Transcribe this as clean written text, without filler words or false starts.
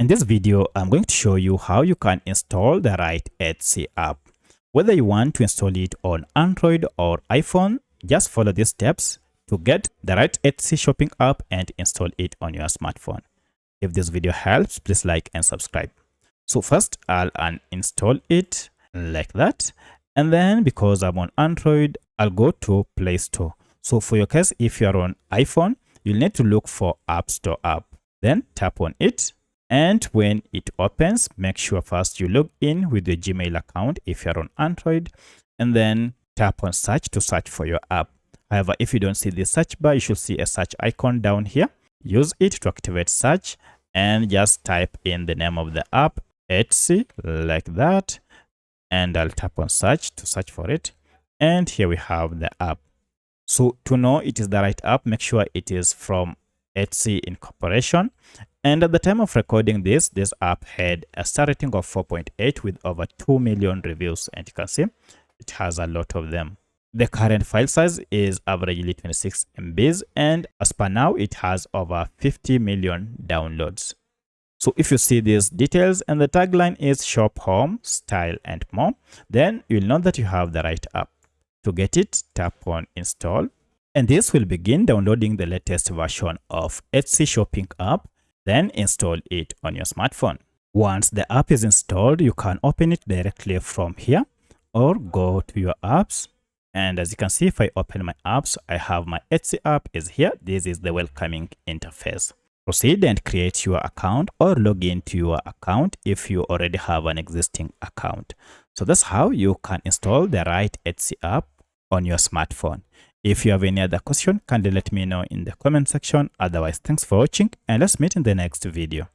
In this video, I'm going to show you how you can install the right Etsy app. Whether you want to install it on Android or iPhone, just follow these steps to get the right Etsy shopping app and install it on your smartphone. If this video helps, please like and subscribe. So first, I'll uninstall it like that. And then because I'm on Android, I'll go to Play Store. So for your case, if you're on iPhone, you'll need to look for App Store app. Then tap on it. And when it opens, make sure first you log in with your Gmail account if you're on Android, and then tap on search to search for your app. However, if you don't see the search bar, you should see a search icon down here. Use it to activate search and just type in the name of the app, Etsy, like that. And I'll tap on search to search for it. And here we have the app. So to know it is the right app, make sure it is from Etsy Incorporation. And at the time of recording this app had a star rating of 4.8 with over 2 million reviews. And you can see it has a lot of them. The current file size is averagely 26 MBs. And as per now, it has over 50 million downloads. So if you see these details and the tagline is shop, home, style, and more, then you'll know that you have the right app. To get it, tap on install. And this will begin downloading the latest version of Etsy shopping app. Then install it on your smartphone. Once the app is installed, you can open it directly from here or go to your apps. And as you can see, if I open my apps, I have my Etsy app is here. This is the welcoming interface. Proceed and create your account or log into your account if you already have an existing account. So that's how you can install the right Etsy app on your smartphone. If you have any other question, kindly let me know in the comment section. Otherwise, thanks for watching and let's meet in the next video.